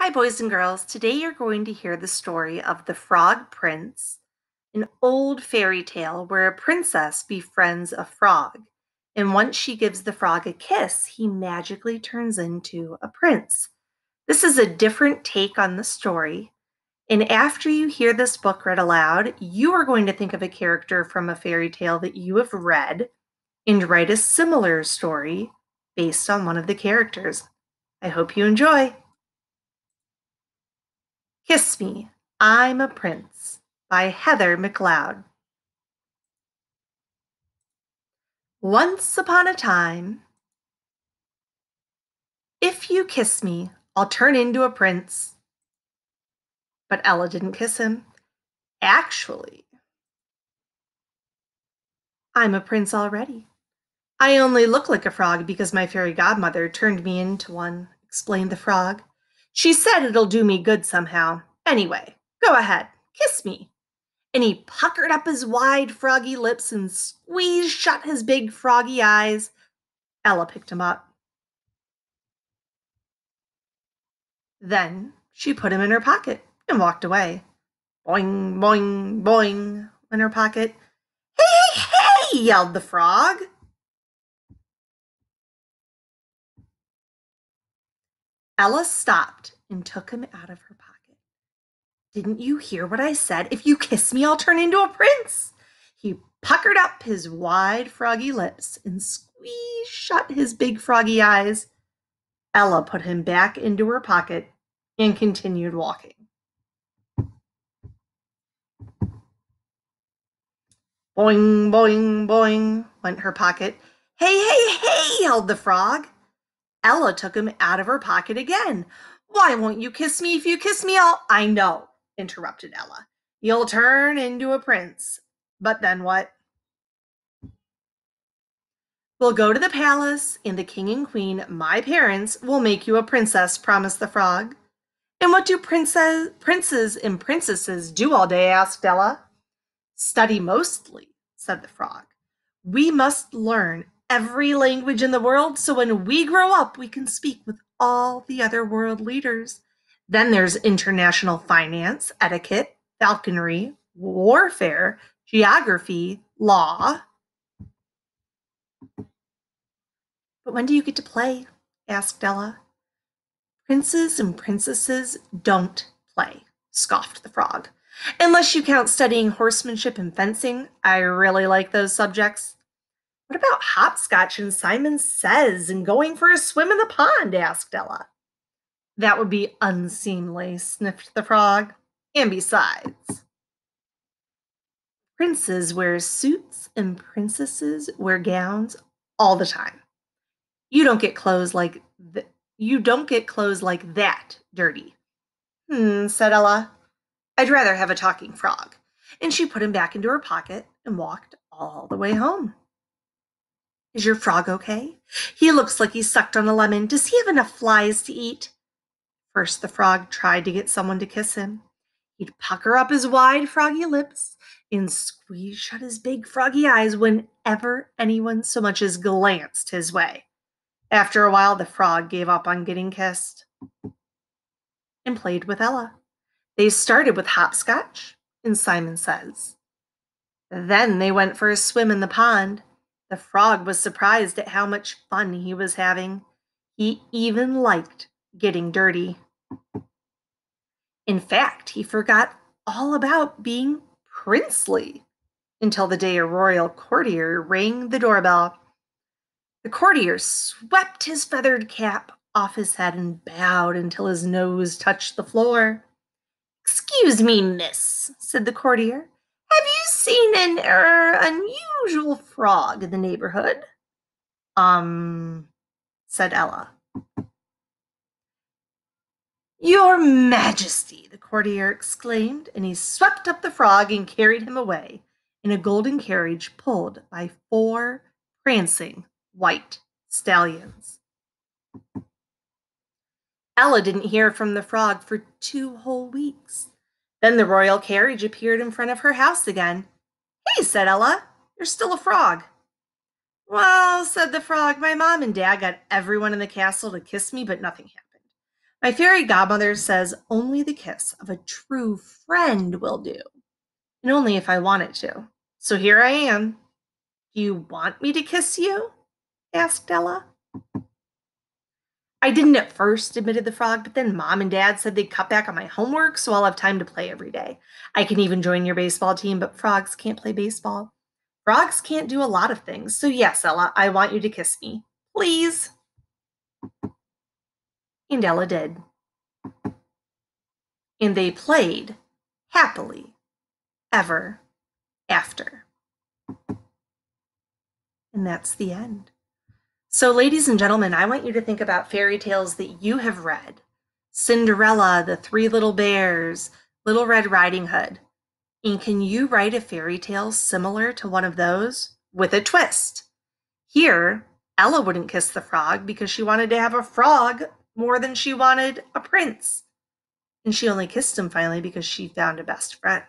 Hi, boys and girls. Today you're going to hear the story of The Frog Prince, an old fairy tale where a princess befriends a frog. And once she gives the frog a kiss, he magically turns into a prince. This is a different take on the story. And after you hear this book read aloud, you are going to think of a character from a fairy tale that you have read and write a similar story based on one of the characters. I hope you enjoy. Kiss Me, I'm a Prince by Heather McLeod. Once upon a time, if you kiss me, I'll turn into a prince. But Ella didn't kiss him. Actually, I'm a prince already. I only look like a frog because my fairy godmother turned me into one, explained the frog. She said it'll do me good somehow. Anyway, go ahead, kiss me. And he puckered up his wide froggy lips and squeezed shut his big froggy eyes. Ella picked him up. Then she put him in her pocket and walked away. Boing, boing, boing in her pocket. Hey, hey, yelled the frog. Ella stopped and took him out of her pocket. Didn't you hear what I said? If you kiss me, I'll turn into a prince. He puckered up his wide froggy lips and squeezed shut his big froggy eyes. Ella put him back into her pocket and continued walking. Boing, boing, boing went her pocket. Hey, hey, hey, yelled the frog. Ella took him out of her pocket again. Why won't you kiss me? If you kiss me, I know, interrupted Ella. You'll turn into a prince. But then what? We'll go to the palace, and the king and queen, my parents, will make you a princess, promised the frog. And what do princes and princesses do all day? Asked Ella. Study mostly, said the frog. We must learn every language in the world so when we grow up, we can speak with all the other world leaders. Then there's international finance, etiquette, falconry, warfare, geography, law. But when do you get to play? Asked Ella. Princes and princesses don't play, scoffed the frog. Unless you count studying horsemanship and fencing. I really like those subjects. What about hopscotch and Simon Says and going for a swim in the pond? Asked Ella. That would be unseemly, sniffed the frog. And besides, princes wear suits and princesses wear gowns all the time. You don't get clothes like that dirty. Said Ella. I'd rather have a talking frog. And she put him back into her pocket and walked all the way home. Is your frog okay? He looks like he sucked on a lemon. Does he have enough flies to eat? First, the frog tried to get someone to kiss him. He'd pucker up his wide froggy lips and squeeze shut his big froggy eyes whenever anyone so much as glanced his way. After a while, the frog gave up on getting kissed and played with Ella. They started with hopscotch and Simon Says. Then they went for a swim in the pond. The frog was surprised at how much fun he was having. He even liked getting dirty. In fact, he forgot all about being princely until the day a royal courtier rang the doorbell. The courtier swept his feathered cap off his head and bowed until his nose touched the floor. Excuse me, miss, said the courtier. Have you seen an unusual frog in the neighborhood? Said Ella. Your Majesty, the courtier exclaimed, and he swept up the frog and carried him away in a golden carriage pulled by 4 prancing white stallions. Ella didn't hear from the frog for 2 whole weeks. Then the royal carriage appeared in front of her house again. Hey, said Ella, you're still a frog. Well, said the frog, my mom and dad got everyone in the castle to kiss me, but nothing happened. My fairy godmother says only the kiss of a true friend will do, and only if I want it to. So here I am. Do you want me to kiss you? Asked Ella. I didn't at first, admitted the frog, but then Mom and Dad said they'd cut back on my homework, so I'll have time to play every day. I can even join your baseball team, but frogs can't play baseball. Frogs can't do a lot of things. So yes, Ella, I want you to kiss me. Please. And Ella did. And they played happily ever after. And that's the end. So, ladies and gentlemen, I want you to think about fairy tales that you have read. Cinderella, The Three Little Bears, Little Red Riding Hood. And can you write a fairy tale similar to one of those with a twist? Here, Ella wouldn't kiss the frog because she wanted to have a frog more than she wanted a prince. And she only kissed him finally because she found a best friend.